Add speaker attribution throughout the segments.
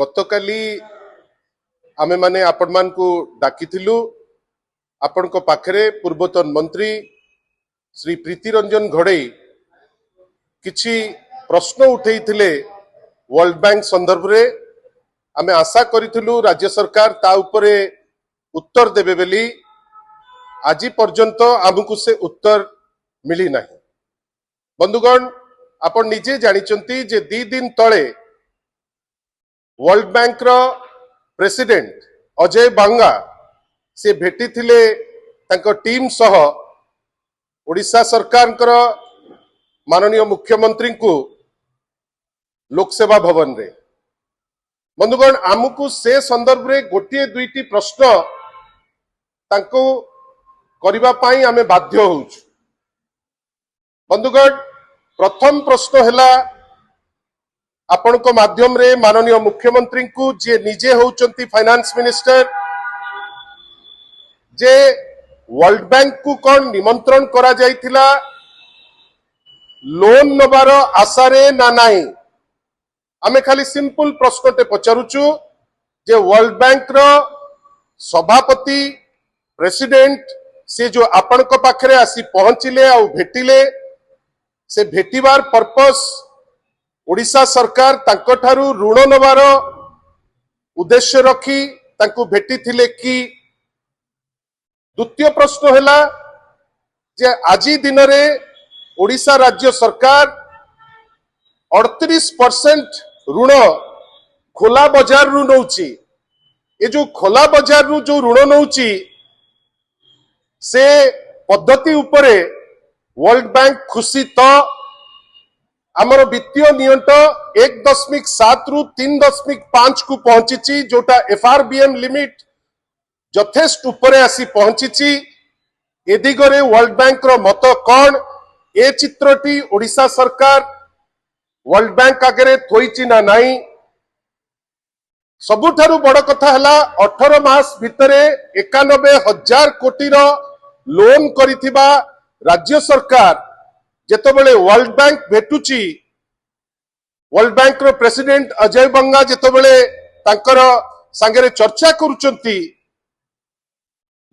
Speaker 1: गतकाली आमे माने आपण मान को डाकिथिलु आपण को पाखरे पूर्वतन मंत्री श्री प्रीति रंजन घोड़ई किछि प्रश्न उठेइथिले वर्ल्ड बैंक संदर्भ रे आमे आशा करिथिलु राज्य सरकार ता उपरे उत्तर देबे बेली आज पर्यंत आमको से उत्तर मिली नाही। बंधुगण आपण निजे जानिचंती जे 2 दिन तळे वर्ल्ड बैंक रो प्रेसिडेंट अजय बांगा से भेटी थिले तांको टीम सह ओडिशा सरकार माननीय मुख्यमंत्री को लोकसेवा भवन रे। बंधुगण आमको से संदर्भ रे गोटे दुईटी प्रश्न तांको करिबा पाई आमे बाध्य होउछु। बंधुगण प्रथम प्रश्न हैला आपण को माध्यम रे माननीय मुख्यमंत्री को जे निजे होउचंती फाइनेंस मिनिस्टर जे वर्ल्ड बैंक को कौन निमंत्रण करा जाइथिला लोन नबार आशारे ना नाही। आमे खाली सिंपल प्रश्नटे पचारुचु जे वर्ल्ड बैंक रो सभापति प्रेसिडेंट से जो आपण को पाखरे आसी पहुंचिले आ भेटिले से भेटिबार पर्पस ओडिशा सरकार तांको ठारू ऋण नबार उद्देश्य रखी तांको भेटी थिले कि। द्वितीय प्रश्न हैला जे आजी दिन रे ओडिशा राज्य सरकार 38% ऋण खोला बाजार रु नौची। ए जो खोला बाजार रु जो ऋण नौची से पद्धति उपरे वर्ल्ड बैंक खुशी तो आमर वित्तीय नियंट 1.7 रु 3.5 को पहुंची जोटा एफआरबीएम लिमिट यथेष्ट उपरे आसी पहुंची। ए दिगरे वर्ल्ड बैंक रो मत कौन ए चित्रटी ओडिशा सरकार वर्ल्ड बैंक आगे थोइची ना नहीं। सबुठारु बड़ कथा हला 18 मास भितरे 91,000 कोटी रो लोन करिथिबा राज्य सरकार जेतबेले वर्ल्ड बैंक भेटुची वर्ल्ड बैंक रो प्रेसिडेंट अजय बंगा जेतबेले तांकर संगे चर्चा करूचंती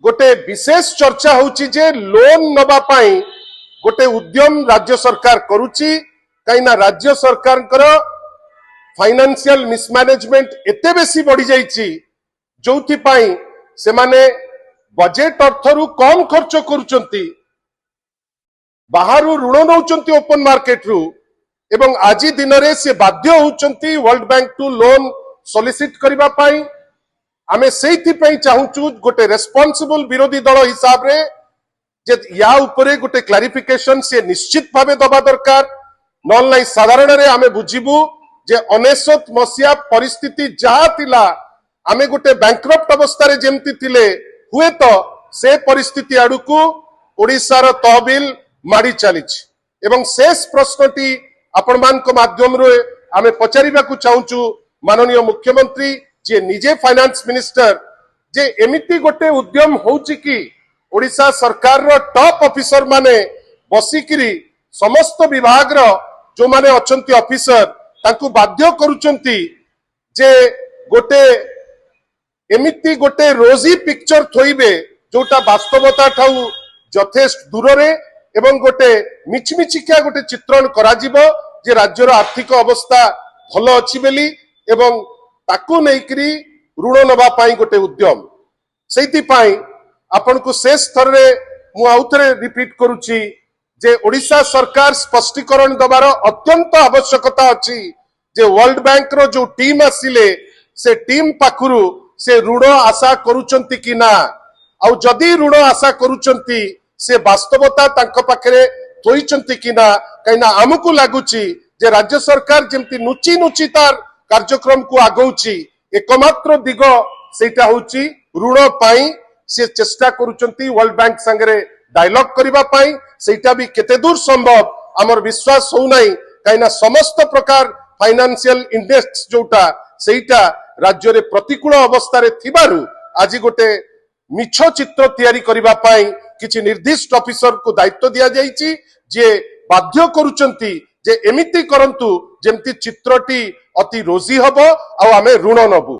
Speaker 1: गोटे विशेष चर्चा होउची जे लोन नबा पाई गोटे उद्यम राज्य सरकार करूची। कहीं राज्य सरकार फाइनेंशियल मिसमैनेजमेंट एते बेसी बढ़ी जाइची जोथि पाई से माने बजेट अर्थरु कम खर्च करूचंती बाहरु ऋण नौचंती ओपन मार्केट रु एवं आजी दिन रे से बाध्य होउचंती World Bank to loan solicit करिबा पाई। आमे सेइथि पई चाहूचु गोटे रेस्पोंसिबल विरोधी दल हिसाब रे जे या उपरे गोटे क्लैरिफिकेशन से निश्चित भावे दबा दरकार। नॉन लाई साधारण रे आमे बुझिबु जे 19 मसिया परिस्थिति जहा थिला आमे गोटे बैंकरप्ट अवस्था रे जेमति थिले हुए तो से परिस्थिति आडुकु ओडिशार तहबिल माड़ी चलीछि। एवं शेष प्रश्नटी आपण मान को माध्यम रे आमे पचारिबा को चाहूचु माननीय मुख्यमंत्री जे निजे फाइनेंस मिनिस्टर जे एमिति गोटे उद्यम होउछि कि ओडिशा सरकार रो टॉप ऑफिसर माने बसिकिरी समस्त विभाग रो जो माने अछंती ऑफिसर तांकु बाध्य करूचंती जे गोटे एमिति गोटे रोजी पिक्चर थोइबे जोटा वास्तवता ठाउ यथेष्ट दूर रे एवं गोटे मिचमिचिका गोटे चित्रण करा जिवो जे राज्यर आर्थिक अवस्था भलो अछि बेली एवं ताकू नेकरी ऋण नबा पाई गोटे उद्यम सेति पाई आपण को शेष थर रे मु आउथरे रिपीट करूची जे ओडिशा सरकार स्पष्टीकरण दबार अत्यंत आवश्यकता अछि जे वर्ल्ड बैंक रो जो टीम आसिले से टीम पाखुरु से ऋण आशा करूचंती कि ना आउ जदी ऋण आशा करूचंती से वास्तवता तांको पाखरे थोइचंती कि ना। कहिना हमकु लागुची जे राज्य सरकार जेमति नुची नुची तार कार्यक्रम को आगौची एकमात्र दिग सेटा होची ऋण पाई से चेष्टा करूचंती वर्ल्ड बैंक संगे डायलॉग करिबा पाई सेटा भी केते दूर संभव हमर विश्वास हो नाही। कहिना समस्त प्रकार फाइनेंशियल इंडेक्स जोटा सेटा राज्य रे प्रतिकूल अवस्था रे थिबारु आज गोटे मिछ चित्र तैयारी करिबा पाई किछि निर्दिष्ट ऑफिसर को दायित्व दिया जाइछि जे बाध्य करूचंती जे एमिति करंतु जेमती चित्रटी अति रोजी हबो आ आमे ऋण नबु।